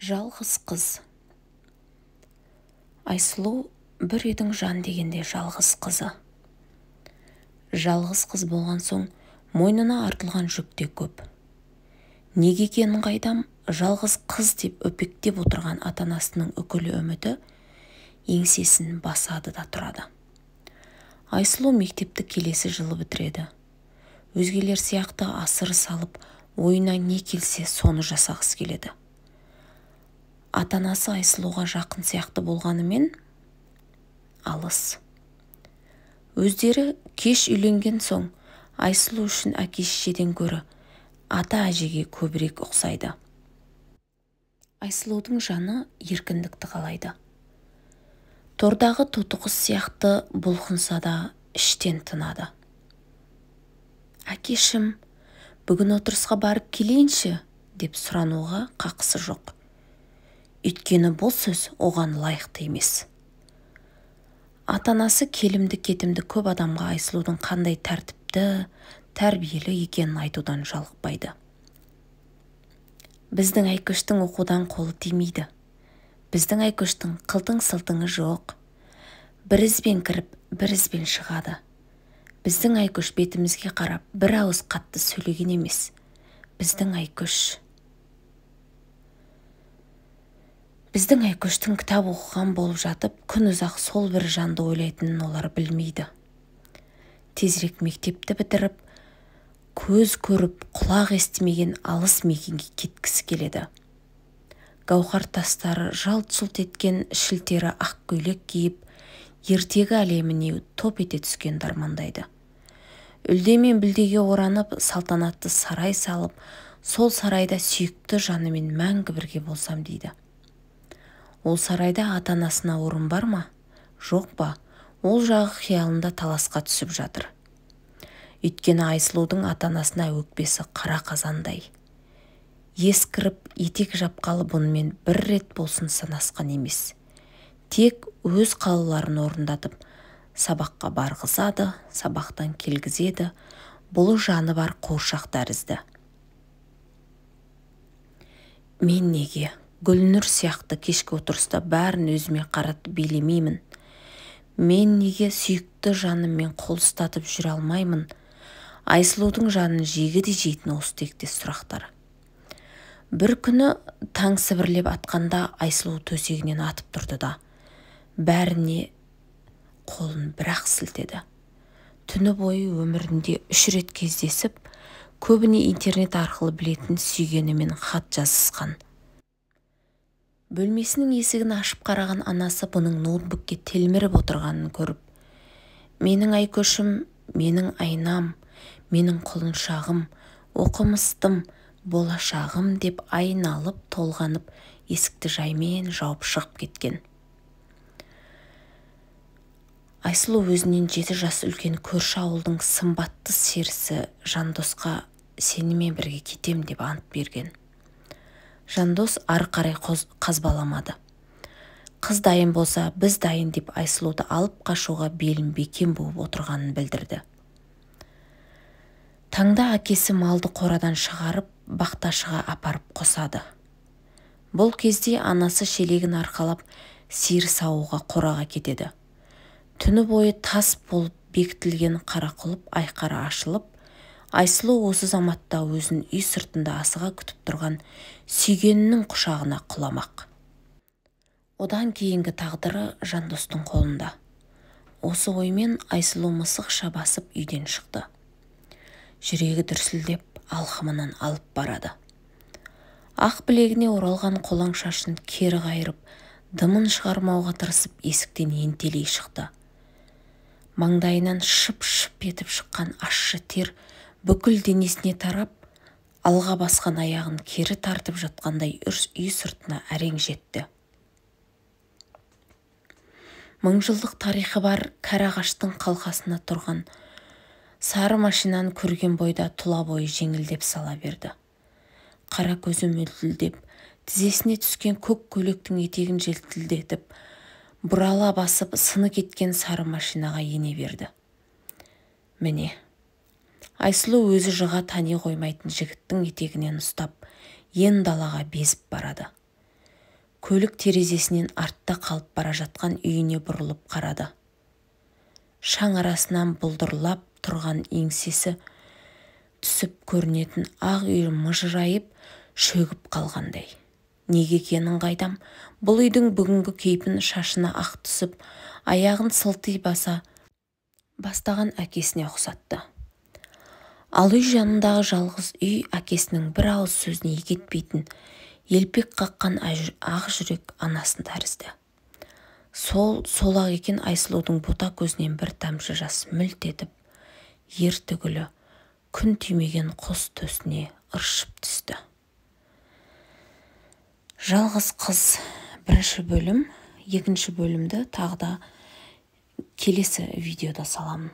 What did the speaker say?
Жалғыз қыз. Айсұлу бір үйдің жан дегенде жалғыз қызы. Жалғыз қыз болған соң мойнына артылған жүк те көп. Неге екенін қайдам, жалғыз қыз деп өпектеп отырған ата-анасының үкілі үміті еңсесін басады да тұрады. Айсұлу мектепті келесі жылы бітіреді. Өзгелер сияқты асыр салып, ойына не келсе соны жасағысы келеді. Ата-анасы Айсұлуға жақын сияқты болғанымен алыс. Өздері кеш үйленген соң Айсұлу үшін әке-шешеден гөрі ата-әжеге көбірек ұқсайды. Айсұлудың жаны еркіндікті қалайды. Тордағы тоты құс сияқты бұлқынса да іштен тынады. Әкешім, бүгін отырысқа барып келейінші деп сұрануға қақысы жоқ. Өйткені бұл сөз оған лайықты емес. Ата-анасы келімді-кетімді көп адамға Айсұлудың қандай тәртіпті, тәрбиелі екенін айтудан жалықпайды. Біздің Айкөштің оқудан қолы тимейді. Біздің Айкөштің қылтың-сылтыңы жоқ. Бір ізбен кіріп, бір ізбен шығады. Біздің Айкөш бетімізге қарап, бір ауыз қатты сөйлеген емес. Біздің Айкөштің кітап оқыған болып жатып, күн ұзақ сол бір жанды ойлайтынын олар білмейді. Тезірек мектепті бітіріп, көз көріп, құлақ естімеген алыс мекенге кеткісі келеді. Гауһар тастары жалт-жұлт еткен, шілтері ақ көйлек киіп, ертегі әлеміне топ ете түскенді армандайды. Үлде мен бүлдеге оранып, салтанатты сарай салып, сол сарайда сүйікті жанымен мәңгі бірге болсам дейді. Ол сарайда ата-анасына орын бар ма? Жоқ па? Ол жағы қиялында таласқа түсіп жатыр. Өйткені Айсұлудың ата-анасына өкпесі қара қазандай. Ескіріп, етек жапқалы бұнымен бір рет болсын санасқан емес. Тек өз қалауларын орындатып, сабаққа барғызады, сабақтан келгізеді, бұл жаны бар қуыршақ тәрізді. Мен неге? Гүлнұр сияқты кешкі отырыста бәрін өзіме қаратып билемеймін. Мен неге сүйікті жаныммен қол ұстатып жүре алмаймын? Айсұлудың жанын жегідей жейтін осы тектес сұрақтар. Бір күні таң сібірлеп атқанда Айсұлу төсегінен атып тұрды да, бәріне қолын бір-ақ сілтеді. Түні бойы өмірінде 3 рет кездесіп, көбіне интернет арқылы білетін сүйгенімен хат жазысқан. Бөлмесінің есігін ашып қараған анасы бұның ноутбукке телміріп отырғанын көріп, менің Айкөшім, менің айнам, менің құлыншағым, оқымыстым, болашағым деп айналып толғанып, есікті жаймен жауып шығып кеткен. Айсұлу өзінен 7 жас үлкен көрші ауылдың сымбатты серісі Жандосқа сенімен бірге кетем деп ант берген. Жандос ары қарай қазбаламады. Қыз дайын болса, біз дайын деп Айсұлуды алып қашуға белін бекем буып отырғанын білдірді. Таңда әкесі малды қорадан шығарып, бақташыға апарып қосады. Бұл кезде анасы шелегін арқалап, сиыр саууға қораға кетеді. Түні бойы тас болып бекітілген қарақұлып айқара ашылып, Айсұлу осы заматта өзін үй сыртында асыға күтіп тұрған сүйгенінің құшағына құламақ. Одан кейінгі тағдыры Жандостың қолында. Осы оймен Айсұлу мысықша басып үйден шықты. Жүрегі дүрсілдеп, алқымынан алып барады. Ақ білегіне оралған қолаң шашын кері қайырып, дымын шығармауға тырысып есіктен ентелей шықты. Маңдайынан шып-шып етіп шыққан ащы тер бүкіл денесіне тарап, алға басқан аяғын кері тартып жатқандай үй сыртына әрең жетті. Мыңжылдық тарихы бар кәрі ағаштың қалқасына тұрған сары машинаны көрген бойда тұла бойы жеңілдеп сала берді. Қара көзі мөлтілдеп, тізесіне түскен көк көйлектің етегін желтілдетіп, бұрала басып сыны кеткен сары машинаға ене берді. Міне, Айсұлу өзі жыға тани қоймайтын жігіттің етегінен ұстап, ен далаға безіп барады. көлік терезесінен артта қалып бара жатқан үйіне бұрылып қарады. Шаң арасынан бұлдырлап тұрған еңсесі түсіп көрінетін ақ үйір мыжырайып шөгіп қалғандай. Неге екенін қайдам, бұл үйдің бүгінгі кейпін шашына ақ түсіп, аяғын сылти бастаған әкесіне ұқсатты. Ал үй жанындағы жалғыз үй әкесінің бір ауыз сөзіне екетпейтін, елпек қаққан ақ жүрек анасын тәрізді. Сол-ақ екен Айсұлудың бота көзінен бір тамшы жас мүлт етіп, ер түгілі күн түймеген қос төсіне ыршып түсті. Жалғыз қыз 1 бөлім, 2 бөлімді тағы да келесі видеода саламын.